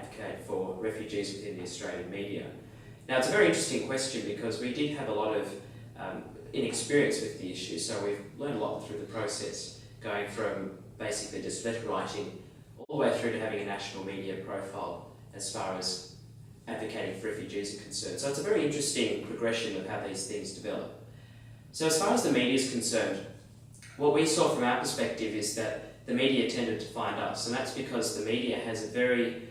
advocate for refugees within the Australian media? Now, it's a very interesting question because we did have a lot of inexperience with the issue, so we've learned a lot through the process, going from basically just letter writing all the way through to having a national media profile as far as advocating for refugees are concerned. So it's a very interesting progression of how these things develop. So as far as the media is concerned, what we saw from our perspective is that the media tended to find us, and that's because the media has a very,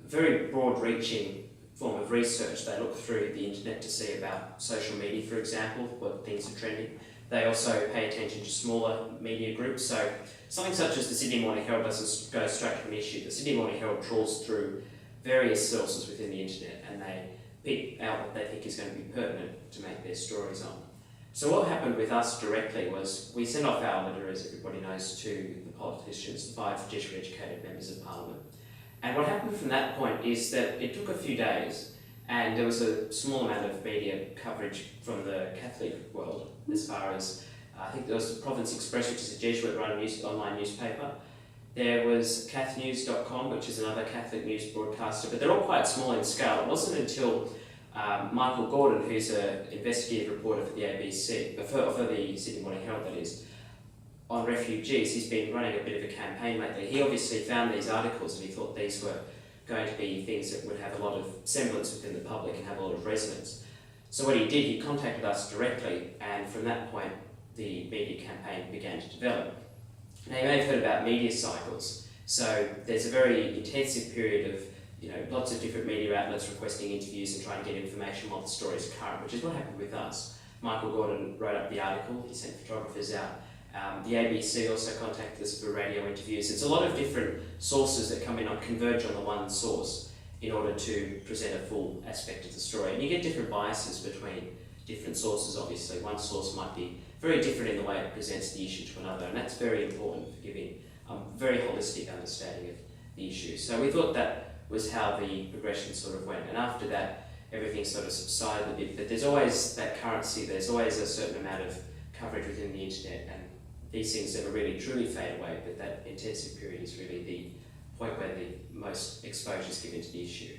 very broad-reaching form of research. They look through the internet to see about social media, for example, what things are trending. They also pay attention to smaller media groups. So something such as the Sydney Morning Herald doesn't go straight to an issue. The Sydney Morning Herald trawls through various sources within the internet and they pick out what they think is going to be pertinent to make their stories on. So what happened with us directly was we sent off our letter, as everybody knows, to the politicians, the 5 Jesuit-educated members of Parliament. And what happened from that point is that it took a few days and there was a small amount of media coverage from the Catholic world, as far as, I think there was the Province Express, which is a Jesuit-run online newspaper. There was cathnews.com, which is another Catholic news broadcaster, but they're all quite small in scale. It wasn't until Michael Gordon, who's an investigative reporter for the ABC, for the Sydney Morning Herald that is, on refugees, he's been running a bit of a campaign lately. He obviously found these articles and he thought these were going to be things that would have a lot of semblance within the public and have a lot of resonance. So what he did, he contacted us directly, and from that point the media campaign began to develop. Now you may have heard about media cycles. So there's a very intensive period of lots of different media outlets requesting interviews and trying to get information while the story is current, which is what happened with us. Michael Gordon wrote up the article, he sent photographers out. The ABC also contacted us for radio interviews. It's a lot of different sources that come in and converge on the one source in order to present a full aspect of the story. And you get different biases between different sources, obviously. One source might be very different in the way it presents the issue to another, and that's very important for giving a very holistic understanding of the issue. So we thought that was how the progression sort of went, and after that everything sort of subsided a bit, but there's always that currency, there's always a certain amount of coverage within the internet, and these things never really truly fade away, but that intensive period is really the point where the most exposure is given to the issue.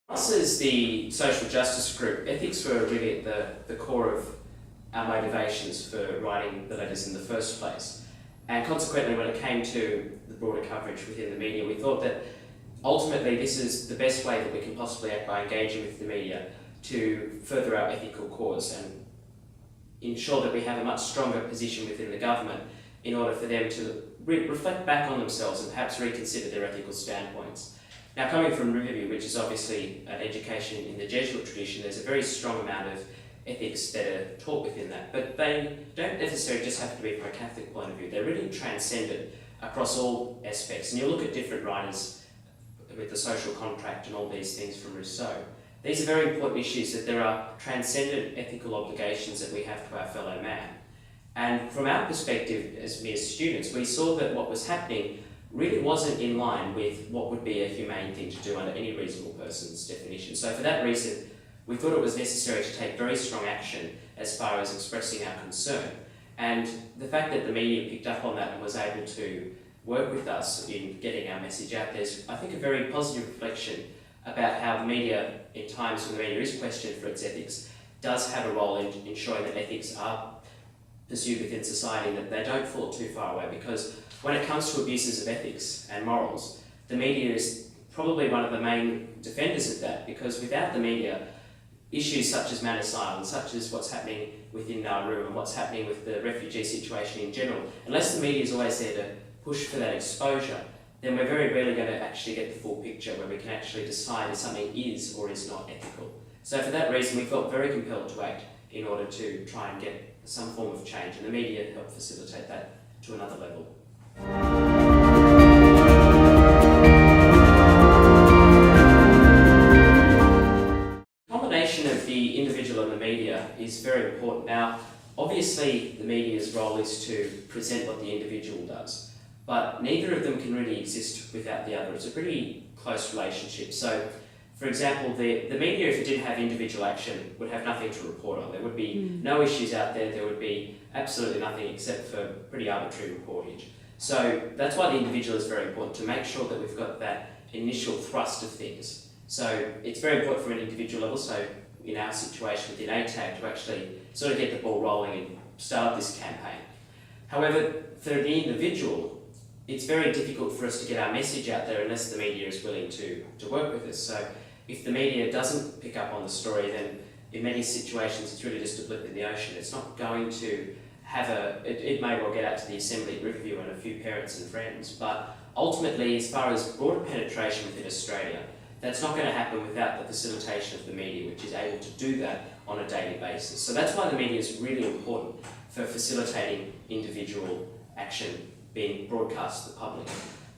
Us as the social justice group, ethics were really at the core of our motivations for writing the letters in the first place. And consequently, when it came to the broader coverage within the media, we thought that ultimately this is the best way that we can possibly act by engaging with the media to further our ethical cause and ensure that we have a much stronger position within the government in order for them to reflect back on themselves and perhaps reconsider their ethical standpoints. Now, coming from Riverview, which is obviously an education in the Jesuit tradition, there's a very strong amount of ethics that are taught within that, but they don't necessarily just have to be from a Catholic point of view. They're really transcended across all aspects. And you look at different writers with the social contract and all these things from Rousseau. These are very important issues, that there are transcendent ethical obligations that we have to our fellow man. And from our perspective as mere students, we saw that what was happening really wasn't in line with what would be a humane thing to do under any reasonable person's definition. So for that reason, we thought it was necessary to take very strong action as far as expressing our concern. And the fact that the media picked up on that and was able to work with us in getting our message out there is, I think, a very positive reflection about how the media, in times when the media is questioned for its ethics, does have a role in ensuring that ethics are pursued within society and that they don't fall too far away. Because when it comes to abuses of ethics and morals, the media is probably one of the main defenders of that, because without the media, issues such as man asylum, such as what's happening within Nauru and what's happening with the refugee situation in general, unless the media is always there to push for that exposure, then we're very rarely going to actually get the full picture where we can actually decide if something is or is not ethical. So for that reason, we felt very compelled to act in order to try and get some form of change, and the media helped facilitate that to another level. The combination of the individual and the media is very important. Now, obviously the media's role is to present what the individual does, but neither of them can really exist without the other. It's a pretty close relationship. So, for example, the media, if it didn't have individual action, would have nothing to report on. There would be no issues out there. There would be absolutely nothing except for pretty arbitrary reportage. So that's why the individual is very important, to make sure that we've got that initial thrust of things. So it's very important from an individual level, so in our situation within ATAG, to actually sort of get the ball rolling and start this campaign. However, for the individual, it's very difficult for us to get our message out there unless the media is willing to work with us. So if the media doesn't pick up on the story, then in many situations it's really just a blip in the ocean. It's not going to have it may well get out to the Assembly at Riverview and a few parents and friends, but ultimately, as far as broader penetration within Australia, that's not going to happen without the facilitation of the media, which is able to do that on a daily basis. So that's why the media is really important for facilitating individual action being broadcast to the public.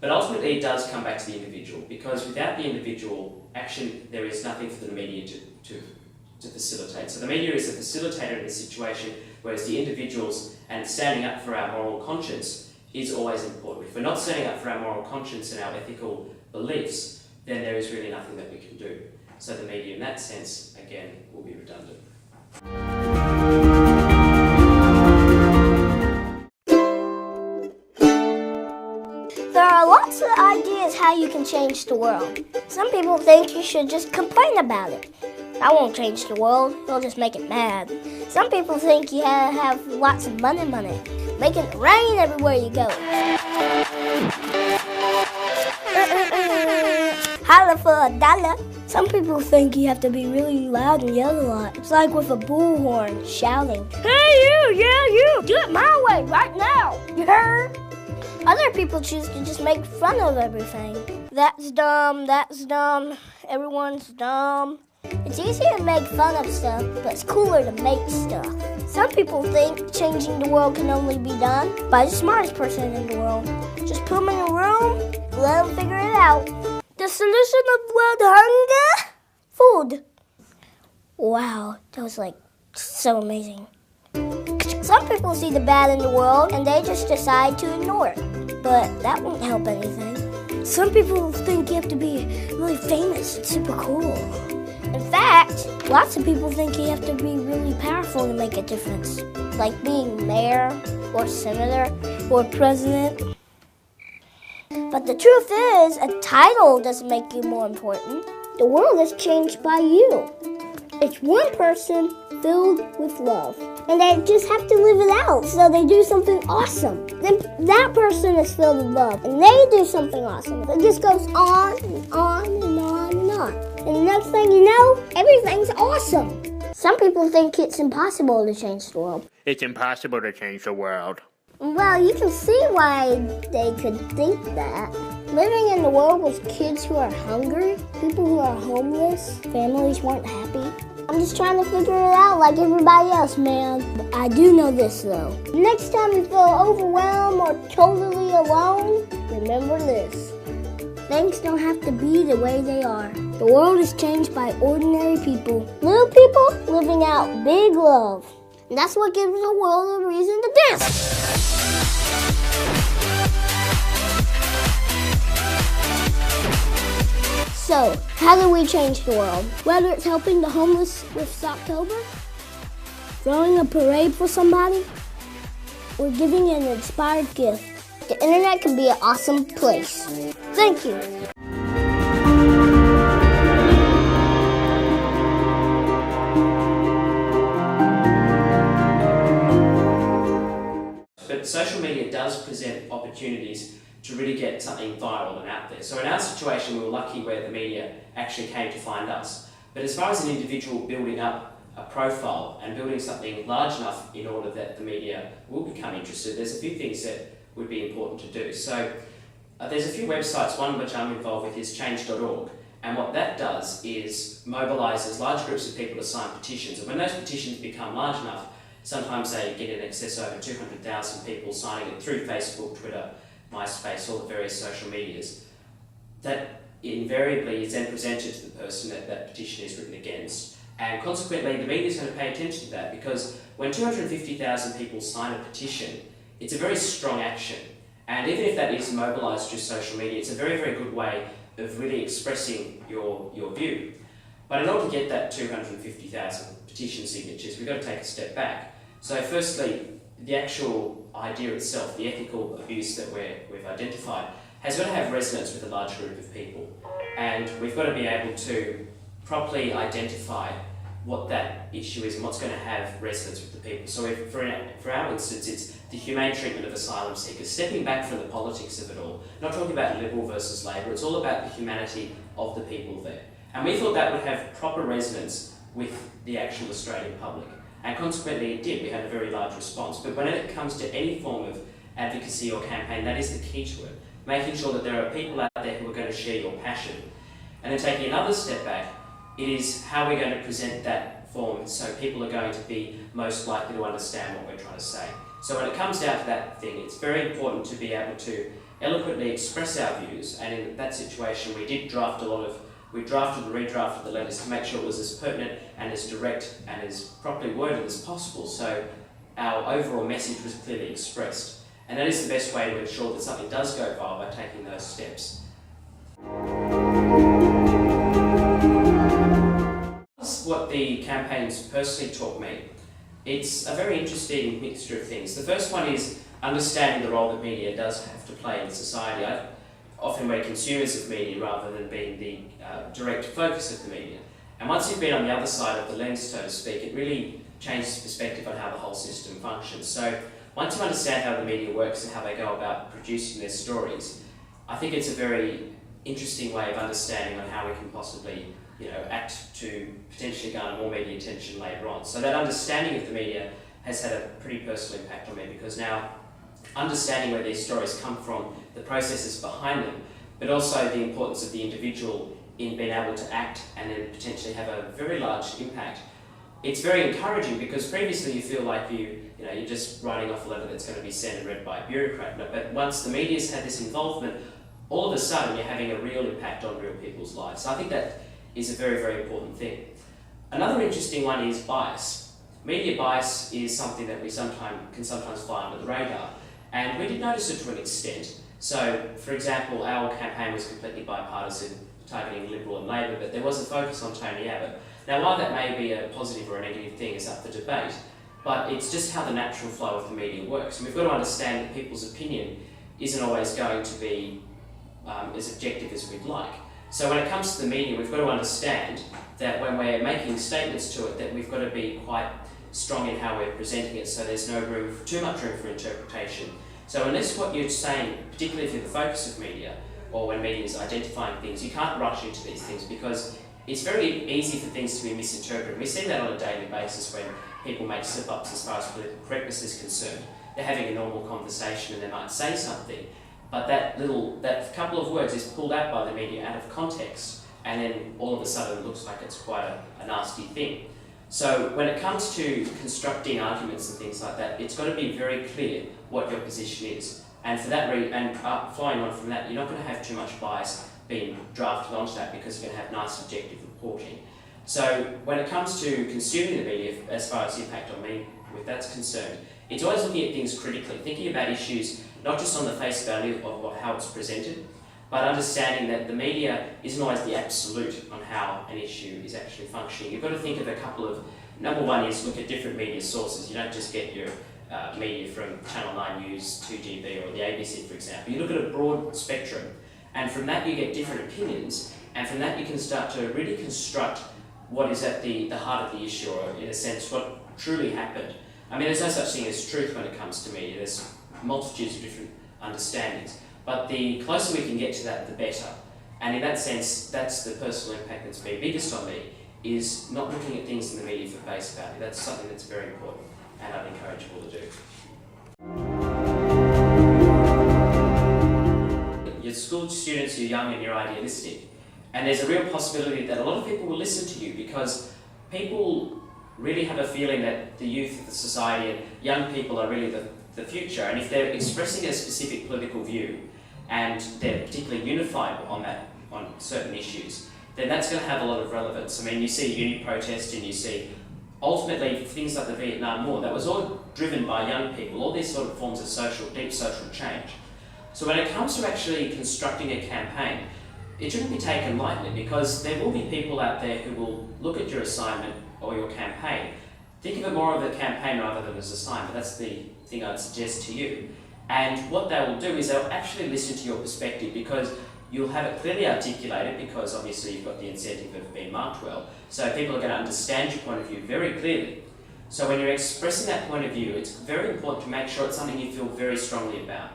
But ultimately it does come back to the individual, because without the individual action, there is nothing for the media to facilitate. So the media is a facilitator in this situation, whereas the individuals and standing up for our moral conscience is always important. If we're not standing up for our moral conscience and our ethical beliefs, then there is really nothing that we can do. So the media in that sense, again, will be redundant. There are lots of ideas how you can change the world. Some people think you should just complain about it. That won't change the world, it'll just make it mad. Some people think you have lots of money, making it rain everywhere you go. Holla for $1. Some people think you have to be really loud and yell a lot. It's like with a bullhorn shouting, "Hey you, do it my way right now, you heard?" Other people choose to just make fun of everything. That's dumb, everyone's dumb. It's easy to make fun of stuff, but it's cooler to make stuff. Some people think changing the world can only be done by the smartest person in the world. Just put them in a room, let them figure it out. The solution of world hunger? Food. Wow, that was so amazing. Some people see the bad in the world and they just decide to ignore it, but that won't help anything. Some people think you have to be really famous and super cool. In fact, lots of people think you have to be really powerful to make a difference, like being mayor or senator or president. But the truth is, a title doesn't make you more important. The world is changed by you. It's one person filled with love, and they just have to live it out, so they do something awesome. Then that person is filled with love, and they do something awesome. It just goes on and on and on and on. And the next thing you know, everything's awesome. Some people think it's impossible to change the world. It's impossible to change the world. Well, you can see why they could think that. Living in the world with kids who are hungry, people who are homeless, families who aren't happy. I'm just trying to figure it out like everybody else, man. But I do know this, though. Next time you feel overwhelmed or totally alone, remember this. Things don't have to be the way they are. The world is changed by ordinary people. Little people living out big love. And that's what gives the world a reason to dance. So, how do we change the world? Whether it's helping the homeless with Stoptober, throwing a parade for somebody, or giving an inspired gift, the internet can be an awesome place. Thank you. But social media does present opportunities to really get something viral and out there. So in our situation, we were lucky where the media actually came to find us. But as far as an individual building up a profile and building something large enough in order that the media will become interested, there's a few things that would be important to do. So there's a few websites, one which I'm involved with is change.org. And what that does is mobilises large groups of people to sign petitions. And when those petitions become large enough, sometimes they get in excess of over 200,000 people signing it through Facebook, Twitter, MySpace, all the various social medias. That invariably is then presented to the person that that petition is written against. And consequently, the media is going to pay attention to that, because when 250,000 people sign a petition, it's a very strong action. And even if that is mobilised through social media, it's a very, very good way of really expressing your view. But in order to get that 250,000 petition signatures, we've got to take a step back. So firstly, the actual idea itself, the ethical abuse that we've identified, has got to have resonance with a large group of people. And we've got to be able to properly identify what that issue is and what's going to have resonance with the people. So if, for our instance, it's the humane treatment of asylum seekers, stepping back from the politics of it all, not talking about Liberal versus Labor, it's all about the humanity of the people there. And we thought that would have proper resonance with the actual Australian public. And consequently it did. We had a very large response. But when it comes to any form of advocacy or campaign, that is the key to it. Making sure that there are people out there who are going to share your passion. And then taking another step back, it is how we're going to present that form so people are going to be most likely to understand what we're trying to say. So when it comes down to that thing, it's very important to be able to eloquently express our views. And in that situation, we drafted and redrafted the letters to make sure it was as pertinent and as direct and as properly worded as possible, so our overall message was clearly expressed. And that is the best way to ensure that something does go viral, by taking those steps. What the campaigns personally taught me, it's a very interesting mixture of things. The first one is understanding the role that media does have to play in society. Often we're consumers of media rather than being the direct focus of the media. And once you've been on the other side of the lens, so to speak, it really changes perspective on how the whole system functions. So once you understand how the media works and how they go about producing their stories, I think it's a very interesting way of understanding on how we can possibly act to potentially garner more media attention later on. So that understanding of the media has had a pretty personal impact on me, because now understanding where these stories come from, the processes behind them, but also the importance of the individual in being able to act and then potentially have a very large impact. It's very encouraging, because previously you feel like you're just writing off a letter that's going to be sent and read by a bureaucrat. But once the media's had this involvement, all of a sudden you're having a real impact on real people's lives. So I think that is a very, very important thing. Another interesting one is bias. Media bias is something that can sometimes fly under the radar, and we did notice it to an extent. So, for example, our campaign was completely bipartisan, targeting Liberal and Labor, but there was a focus on Tony Abbott. Now, while that may be a positive or a negative thing is up for debate, but it's just how the natural flow of the media works. And we've got to understand that people's opinion isn't always going to be as objective as we'd like. So when it comes to the media, we've got to understand that when we're making statements to it, that we've got to be quite strong in how we're presenting it, so there's too much room for interpretation. So unless what you're saying, particularly if you're the focus of media, or when media is identifying things, you can't rush into these things, because it's very easy for things to be misinterpreted. We see that on a daily basis when people make slip-ups as far as political correctness is concerned. They're having a normal conversation and they might say something, but that couple of words is pulled out by the media out of context, and then all of a sudden it looks like it's quite a nasty thing. So when it comes to constructing arguments and things like that, it's got to be very clear what your position is. And for that flying on from that, you're not going to have too much bias being drafted onto that, because you're going to have nice objective reporting. So when it comes to consuming the media, as far as the impact on me with that's concerned, it's always looking at things critically, thinking about issues not just on the face value of how it's presented, but understanding that the media isn't always the absolute on how an issue is actually functioning. You've got to think of a couple of, number one is look at different media sources. You don't just get your media from Channel 9 News, 2GB or the ABC, for example. You look at a broad spectrum, and from that you get different opinions, and from that you can start to really construct what is at the heart of the issue, or in a sense what truly happened. I mean, there's no such thing as truth when it comes to media. There's multitudes of different understandings, but the closer we can get to that, the better. And in that sense, that's the personal impact that's been biggest on me, is not looking at things in the media for face value. That's something that's very important, and I'd encourage you all to do. You're school students, you're young and you're idealistic, and there's a real possibility that a lot of people will listen to you, because people really have a feeling that the youth of the society and young people are really the future, and if they're expressing a specific political view and they're particularly unified on certain issues, then that's going to have a lot of relevance. I mean, you see uni protest, and you see ultimately things like the Vietnam War, that was all driven by young people, all these sort of forms of deep social change. So when it comes to actually constructing a campaign, it shouldn't be taken lightly, because there will be people out there who will look at your assignment or your campaign Think of it more of a campaign rather than as a assignment. That's the thing I'd suggest to you. And what they will do is they'll actually listen to your perspective, because you'll have it clearly articulated, because obviously you've got the incentive of being marked well. So people are going to understand your point of view very clearly. So when you're expressing that point of view, it's very important to make sure it's something you feel very strongly about.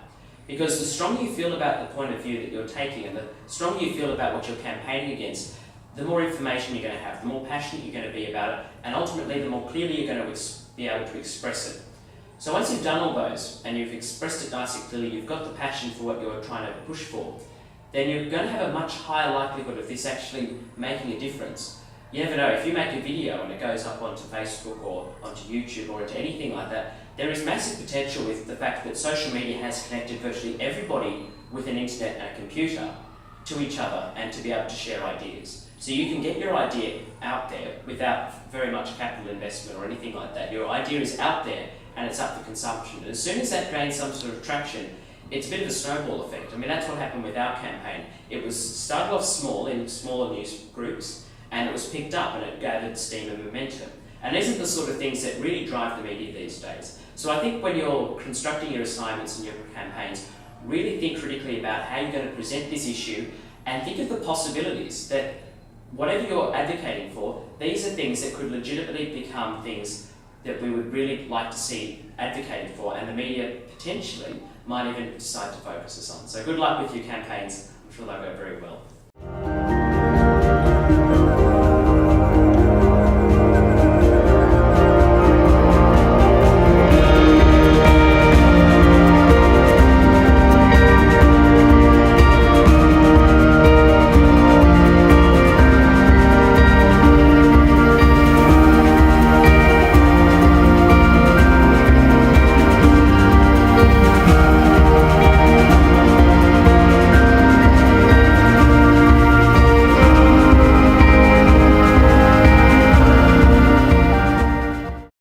Because the stronger you feel about the point of view that you're taking, and the stronger you feel about what you're campaigning against, the more information you're going to have, the more passionate you're going to be about it, and ultimately the more clearly you're going to be able to express it. So once you've done all those, and you've expressed it nicely clearly, you've got the passion for what you're trying to push for, then you're going to have a much higher likelihood of this actually making a difference. You never know, if you make a video and it goes up onto Facebook or onto YouTube or into anything like that, there is massive potential with the fact that social media has connected virtually everybody with an internet and a computer to each other and to be able to share ideas. So you can get your idea out there without very much capital investment or anything like that. Your idea is out there and it's up for consumption. And as soon as that gains some sort of traction, it's a bit of a snowball effect. I mean, that's what happened with our campaign. It was started off small in smaller news groups, and it was picked up and it gathered steam and momentum. And these are the sort of things that really drive the media these days. So I think when you're constructing your assignments and your campaigns, really think critically about how you're going to present this issue, and think of the possibilities that whatever you're advocating for, these are things that could legitimately become things that we would really like to see advocated for, and the media potentially might even decide to focus us on. So good luck with your campaigns. I'm sure they'll go